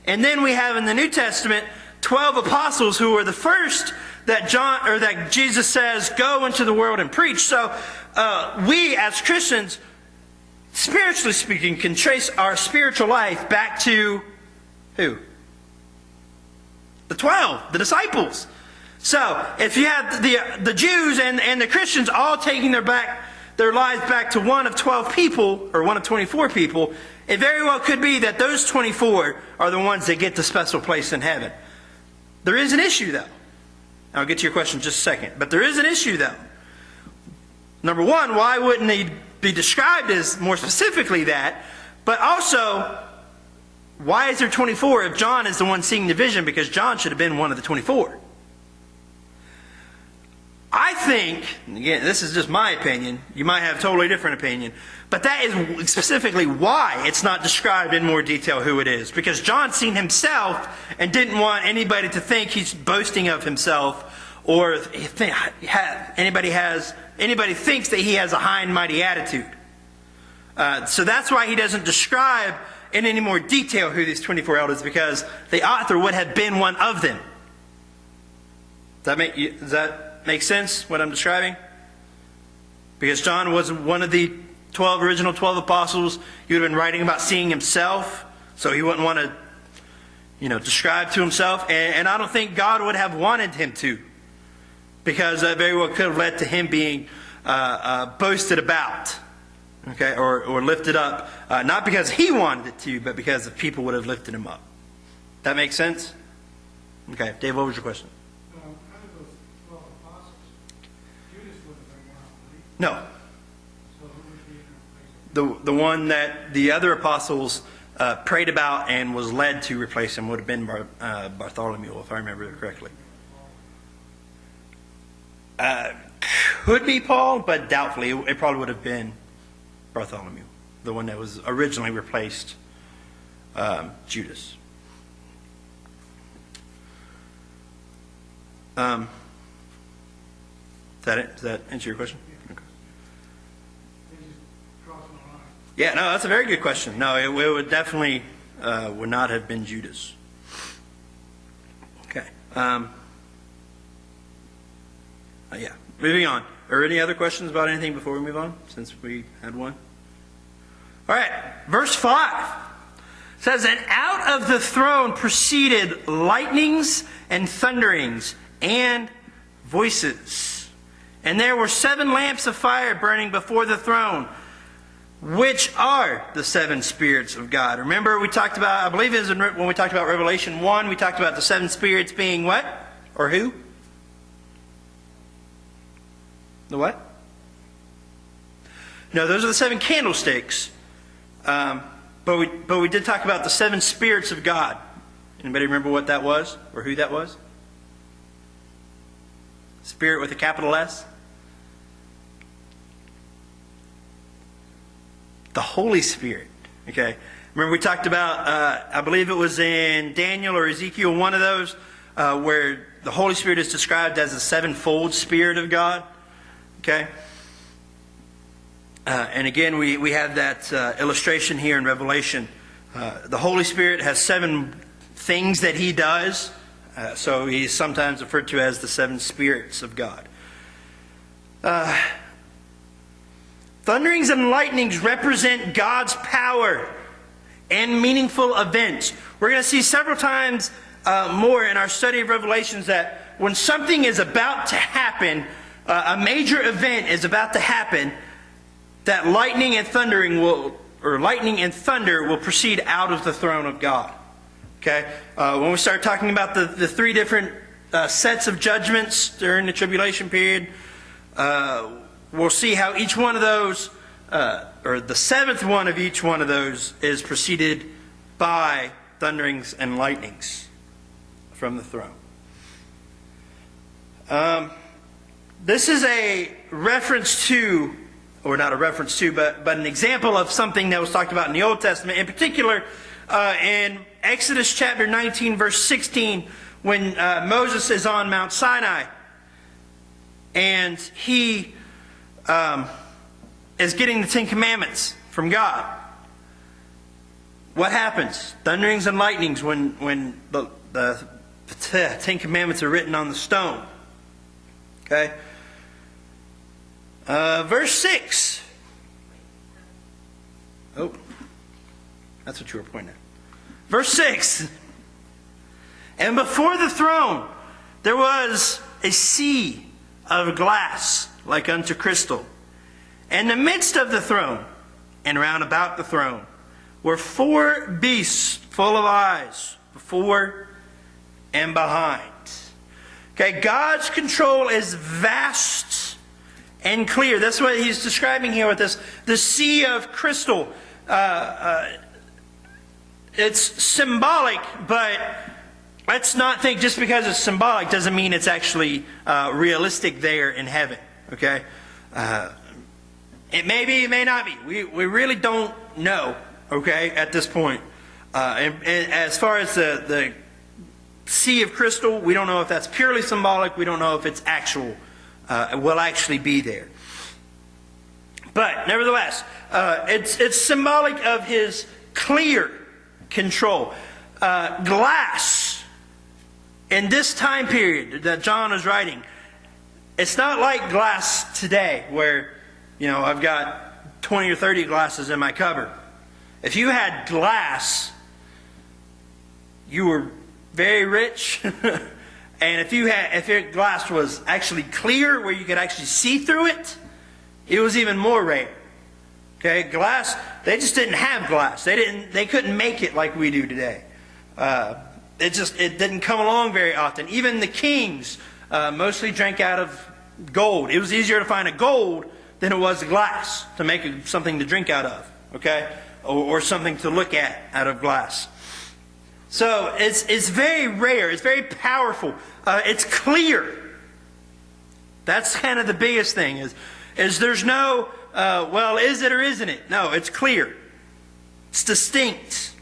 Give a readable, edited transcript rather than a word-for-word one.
And then we have in the New Testament 12 apostles who were the first that Jesus says, go into the world and preach. So we as Christians, spiritually speaking, can trace our spiritual life back to who? The 12, the disciples. So if you have the Jews and the Christians all taking their lives back to one of 12 people, or one of 24 people, it very well could be that those 24 are the ones that get the special place in heaven. There is an issue, though. I'll get to your question in just a second. But there is an issue, though. Number one, why wouldn't he be described as more specifically that? But also, why is there 24 if John is the one seeing the vision? Because John should have been one of the 24. I think, again, this is just my opinion. You might have a totally different opinion. But that is specifically why it's not described in more detail who it is. Because John's seen himself and didn't want anybody to think he's boasting of himself, or anybody thinks that he has a high and mighty attitude. So that's why he doesn't describe in any more detail who these 24 elders, because the author would have been one of them. Does that make sense, what I'm describing? Because John was one of the original 12 apostles. He would have been writing about seeing himself, so he wouldn't want to, describe to himself. And I don't think God would have wanted him to, because that very well could have led to him being boasted about, okay, or lifted up, not because he wanted it to, but because the people would have lifted him up. That makes sense? Okay, Dave, what was your question? No. The one that the other apostles prayed about and was led to replace him would have been Bartholomew, if I remember correctly. Could be Paul, but doubtfully. It probably would have been Bartholomew, the one that was originally replaced Judas. Does that answer your question? Yeah, no, that's a very good question. No, it would definitely would not have been Judas. Okay. Yeah, moving on. Are any other questions about anything before we move on, since we had one? All right, verse 5 says, and out of the throne proceeded lightnings and thunderings and voices. And there were 7 lamps of fire burning before the throne, which are the 7 spirits of God. Remember, we talked about, I believe it was when we talked about Revelation 1, we talked about the 7 spirits being what? Or who? The what? No, those are the 7 candlesticks. But we did talk about the 7 spirits of God. Anybody remember what that was? Or who that was? Spirit with a capital S? The Holy Spirit. Okay. Remember we talked about, I believe it was in Daniel or Ezekiel, one of those, where the Holy Spirit is described as the 7-fold Spirit of God. Okay. And again, we have that illustration here in Revelation. The Holy Spirit has 7 things that He does. So He's sometimes referred to as the 7 spirits of God. Thunderings and lightnings represent God's power and meaningful events. We're going to see several times more in our study of Revelations that when something is about to happen, a major event is about to happen, that lightning and thunder will proceed out of the throne of God. Okay? When we start talking about the 3 different sets of judgments during the tribulation period, we'll see how each one of those, or the 7th one of each one of those, is preceded by thunderings and lightnings from the throne. This is a reference to, or not a reference to, but an example of something that was talked about in the Old Testament. In particular, in Exodus chapter 19, verse 16, when Moses is on Mount Sinai, and he is getting the 10 Commandments from God. what happens? Thunderings and lightnings when the Ten Commandments are written on the stone. Okay? Verse 6. Oh, that's what you were pointing at. Verse 6. And before the throne there was a sea of glass like unto crystal. And in the midst of the throne and round about the throne were 4 beasts full of eyes before and behind. Okay, God's control is vast and clear. That's what he's describing here with this. The sea of crystal. It's symbolic, but let's not think just because it's symbolic doesn't mean it's actually realistic there in heaven. Okay? It may be, it may not be. We really don't know, okay, at this point. And as far as the sea of crystal, we don't know if that's purely symbolic. We don't know if it's actual, will actually be there. But nevertheless, it's symbolic of his clear control. Glass, in this time period that John is writing, it's not like glass today where, I've got 20 or 30 glasses in my cupboard. If you had glass, you were very rich. And if your glass was actually clear, where you could actually see through it, it was even more rare. Okay, glass, they just didn't have glass. They couldn't make it like we do today. It didn't come along very often. Even the kings mostly drank out of gold. It was easier to find a gold than it was glass to make something to drink out of. Okay, or something to look at out of glass. So it's very rare. It's very powerful. It's clear. That's kind of the biggest thing. Is there's no is it or isn't it? No, it's clear. It's distinct.